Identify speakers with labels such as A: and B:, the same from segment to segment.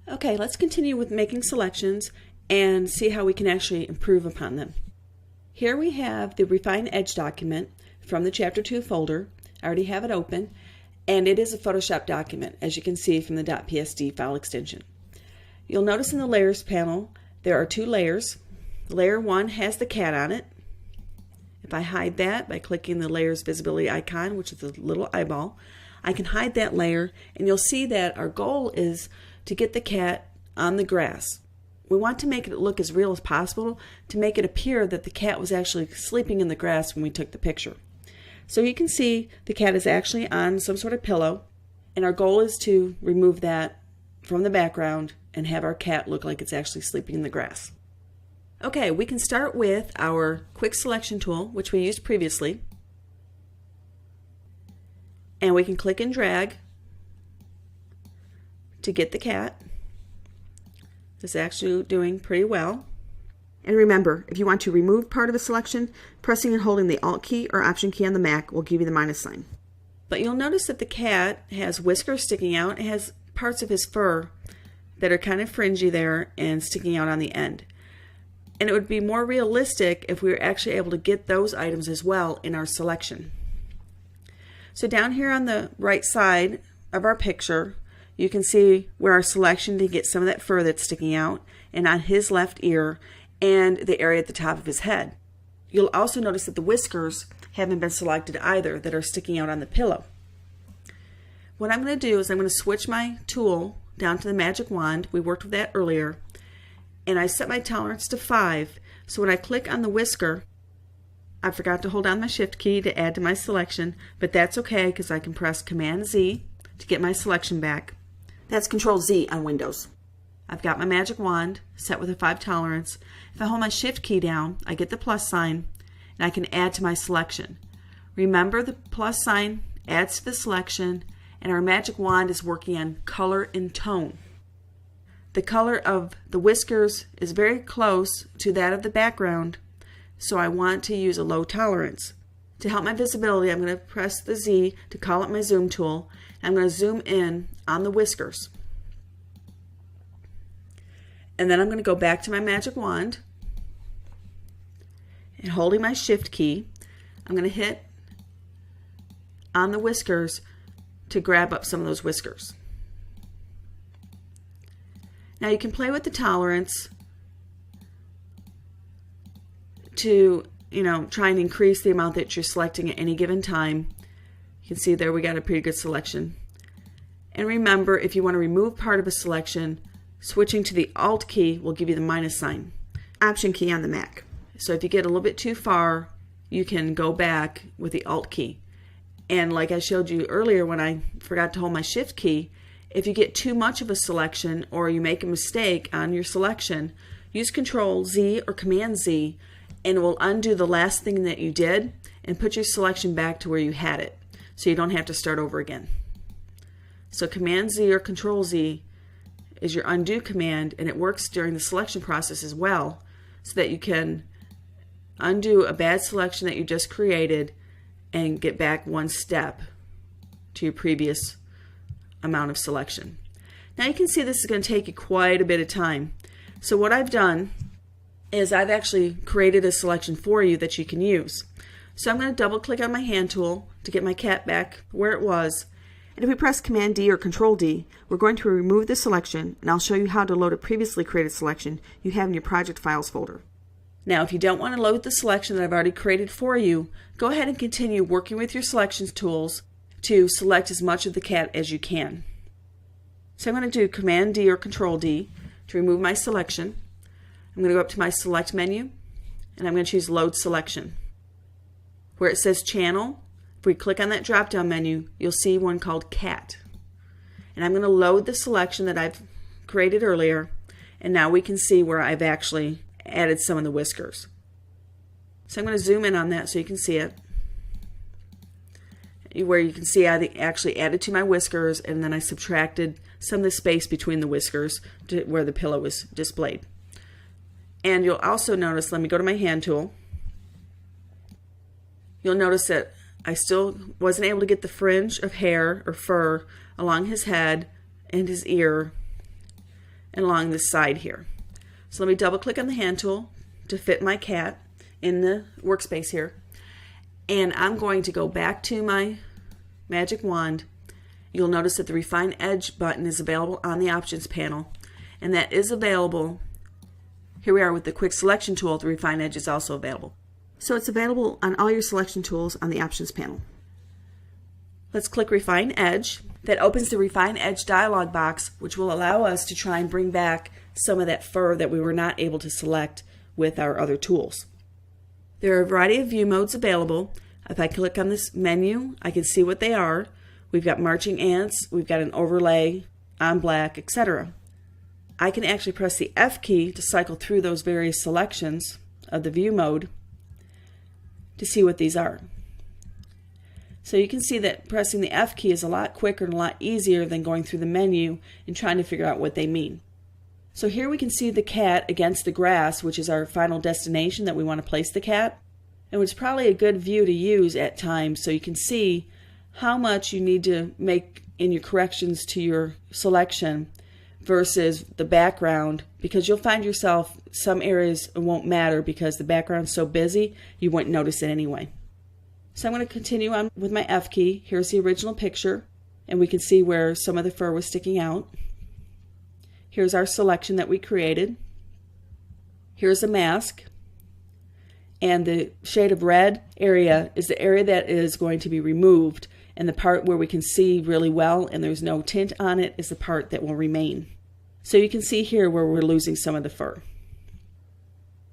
A: Okay, let's continue with making selections and see how we can actually improve upon them. Here we have the Refine Edge document from the Chapter 2 folder. I already have it open, and it is a Photoshop document, as you can see from the .psd file extension. You'll notice in the Layers panel there are two layers. Layer 1 has the cat on it. If I hide that by clicking the Layers visibility icon, which is the little eyeball, I can hide that layer, and you'll see that our goal is to get the cat on the grass. We want to make it look as real as possible to make it appear that the cat was actually sleeping in the grass when we took the picture. So you can see the cat is actually on some sort of pillow, and our goal is to remove that from the background and have our cat look like it's actually sleeping in the grass. Okay, we can start with our quick selection tool, which we used previously, and we can click and drag to get the cat. It's actually doing pretty well. And remember, if you want to remove part of a selection, pressing and holding the Alt key or Option key on the Mac will give you the minus sign. But you'll notice that the cat has whiskers sticking out. It has parts of his fur that are kind of fringy there and sticking out on the end. And it would be more realistic if we were actually able to get those items as well in our selection. So down here on the right side of our picture, you can see where our selection to get some of that fur that's sticking out, and on his left ear and the area at the top of his head. You'll also notice that the whiskers haven't been selected either, that are sticking out on the pillow. What I'm going to do is I'm going to switch my tool down to the magic wand. We worked with that earlier, and I set my tolerance to 5. So when I click on the whisker, I forgot to hold down my Shift key to add to my selection, but that's okay because I can press Command Z to get my selection back. That's Control Z on Windows. I've got my magic wand set with a 5 tolerance. If I hold my Shift key down, I get the plus sign, and I can add to my selection. Remember, the plus sign adds to the selection, and our magic wand is working on color and tone. The color of the whiskers is very close to that of the background, so I want to use a low tolerance. To help my visibility, I'm going to press the Z to call up my zoom tool. I'm going to zoom in on the whiskers. And then I'm going to go back to my magic wand, and holding my Shift key, I'm going to hit on the whiskers to grab up some of those whiskers. Now you can play with the tolerance to try and increase the amount that you're selecting at any given time. You can see there we got a pretty good selection. And remember, if you want to remove part of a selection, switching to the Alt key will give you the minus sign. Option key on the Mac. So if you get a little bit too far, you can go back with the Alt key. And like I showed you earlier when I forgot to hold my Shift key, if you get too much of a selection or you make a mistake on your selection, use Control Z or Command Z, and it will undo the last thing that you did and put your selection back to where you had it, so you don't have to start over again. So Command Z or Control Z is your undo command, and it works during the selection process as well, so that you can undo a bad selection that you just created and get back one step to your previous amount of selection. Now you can see this is going to take you quite a bit of time. So what I've done is I've actually created a selection for you that you can use. So I'm going to double click on my hand tool to get my cat back where it was. And if we press Command D or Control D, we're going to remove the selection, and I'll show you how to load a previously created selection you have in your Project Files folder. Now if you don't want to load the selection that I've already created for you, go ahead and continue working with your selections tools to select as much of the cat as you can. So I'm going to do Command D or Control D to remove my selection. I'm going to go up to my Select menu, and I'm going to choose Load Selection. Where it says Channel, if we click on that drop-down menu, you'll see one called Cat. And I'm going to load the selection that I've created earlier, and now we can see where I've actually added some of the whiskers. So I'm going to zoom in on that so you can see it. Where you can see I actually added to my whiskers, and then I subtracted some of the space between the whiskers to where the pillow was displayed. And you'll also notice, let me go to my hand tool. You'll notice that I still wasn't able to get the fringe of hair or fur along his head and his ear and along this side here. So let me double click on the hand tool to fit my cat in the workspace here. And I'm going to go back to my magic wand. You'll notice that the Refine Edge button is available on the options panel, and that is available. Here we are with the quick selection tool. The Refine Edge is also available. So it's available on all your selection tools on the options panel. Let's click Refine Edge. That opens the Refine Edge dialog box, which will allow us to try and bring back some of that fur that we were not able to select with our other tools. There are a variety of view modes available. If I click on this menu, I can see what they are. We've got marching ants, we've got an overlay, on black, etc. I can actually press the F key to cycle through those various selections of the view mode to see what these are. So you can see that pressing the F key is a lot quicker and a lot easier than going through the menu and trying to figure out what they mean. So here we can see the cat against the grass, which is our final destination that we want to place the cat. And it's probably a good view to use at times so you can see how much you need to make in your corrections to your selection versus the background, because you'll find yourself some areas it won't matter because the background's so busy you won't notice it anyway. So I'm going to continue on with my F key. Here's the original picture, and we can see where some of the fur was sticking out. Here's our selection that we created. Here's a mask, and the shade of red area is the area that is going to be removed, and the part where we can see really well and there's no tint on it is the part that will remain. So you can see here where we're losing some of the fur.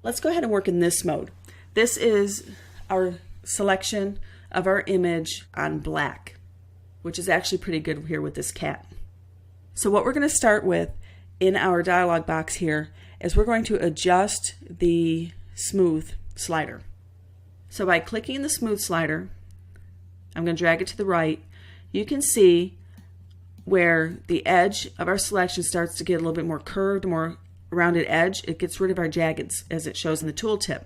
A: Let's go ahead and work in this mode. This is our selection of our image on black, which is actually pretty good here with this cat. So what we're going to start with in our dialog box here is we're going to adjust the smooth slider. So by clicking the smooth slider, I'm going to drag it to the right. You can see where the edge of our selection starts to get a little bit more curved, more rounded edge. It gets rid of our jaggeds as it shows in the tooltip.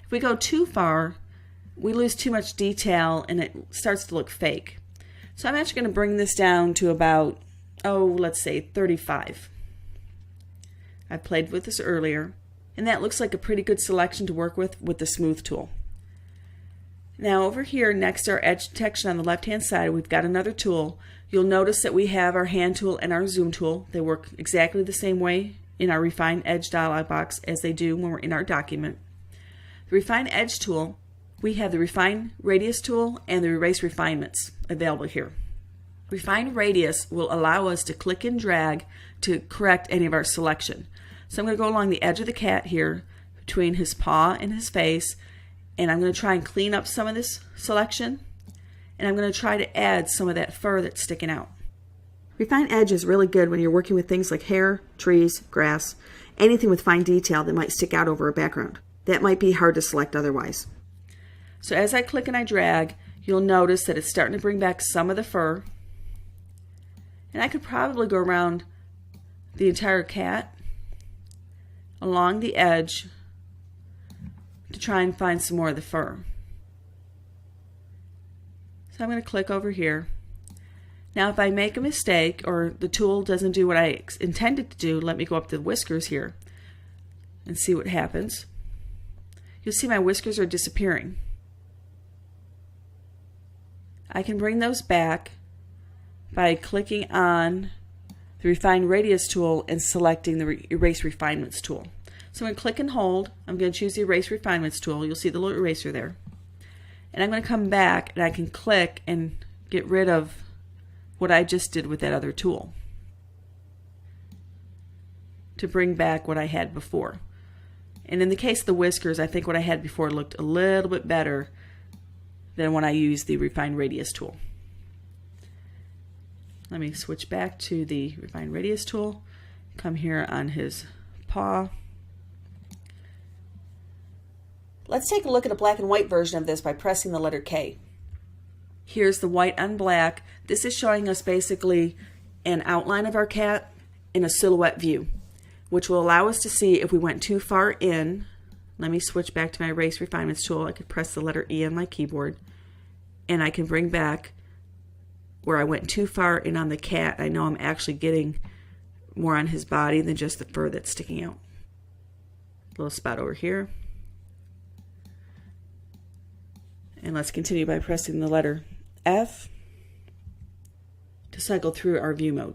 A: If we go too far, we lose too much detail and it starts to look fake. So I'm actually going to bring this down to about, let's say 35. I played with this earlier, and that looks like a pretty good selection to work with the smooth tool. Now over here next to our edge detection on the left hand side, we've got another tool. You'll notice that we have our hand tool and our zoom tool. They work exactly the same way in our Refine Edge dialog box as they do when we're in our document. The Refine Edge tool, we have the Refine Radius tool and the Erase Refinements available here. Refine Radius will allow us to click and drag to correct any of our selection. So I'm going to go along the edge of the cat here between his paw and his face, and I'm going to try and clean up some of this selection, and I'm going to try to add some of that fur that's sticking out. Refine Edge is really good when you're working with things like hair, trees, grass, anything with fine detail that might stick out over a background. That might be hard to select otherwise. So as I click and I drag, you'll notice that it's starting to bring back some of the fur, and I could probably go around the entire cat along the edge to try and find some more of the fur. So I'm going to click over here. Now if I make a mistake or the tool doesn't do what I intended to do, let me go up to the whiskers here and see what happens. You'll see my whiskers are disappearing. I can bring those back by clicking on the Refine Radius tool and selecting the Erase Refinements tool. So I'm going to click and hold. I'm going to choose the Erase Refinements tool. You'll see the little eraser there. And I'm going to come back and I can click and get rid of what I just did with that other tool to bring back what I had before. And in the case of the whiskers, I think what I had before looked a little bit better than when I used the Refine Radius tool. Let me switch back to the Refine Radius tool, come here on his paw. Let's take a look at a black and white version of this by pressing the letter K. Here's the white on black. This is showing us basically an outline of our cat in a silhouette view, which will allow us to see if we went too far in. Let me switch back to my Erase Refinements tool. I could press the letter E on my keyboard, and I can bring back where I went too far in on the cat. I know I'm actually getting more on his body than just the fur that's sticking out. Little spot over here. And let's continue by pressing the letter F to cycle through our view mode.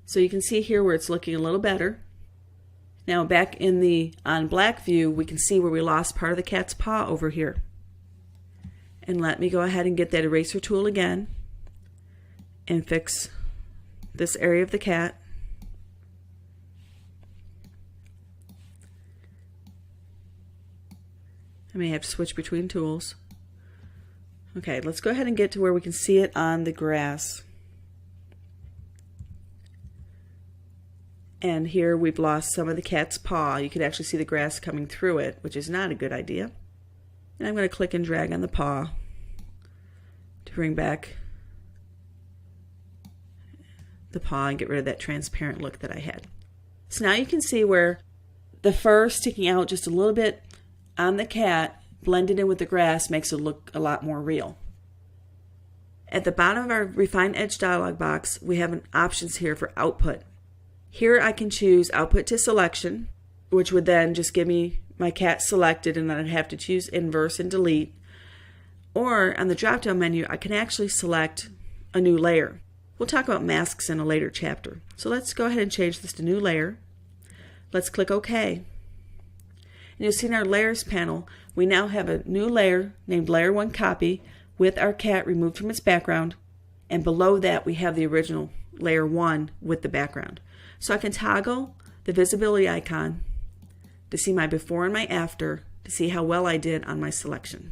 A: So you can see here where it's looking a little better. Now back in the on black view, we can see where we lost part of the cat's paw over here. And let me go ahead and get that eraser tool again and fix this area of the cat. I may have to switch between tools. Okay, let's go ahead and get to where we can see it on the grass. And here we've lost some of the cat's paw. You can actually see the grass coming through it, which is not a good idea. And I'm going to click and drag on the paw to bring back the paw and get rid of that transparent look that I had. So now you can see where the fur sticking out just a little bit on the cat blended in with the grass makes it look a lot more real. At the bottom of our Refine Edge dialog box, we have options here for output. Here I can choose output to selection, which would then just give me my cat selected, and then I'd have to choose inverse and delete. Or on the drop-down menu, I can actually select a new layer. We'll talk about masks in a later chapter. So let's go ahead and change this to new layer. Let's click OK. And you'll see in our layers panel, we now have a new layer named Layer 1 Copy with our cat removed from its background. And below that, we have the original Layer 1 with the background. So I can toggle the visibility icon to see my before and my after to see how well I did on my selection.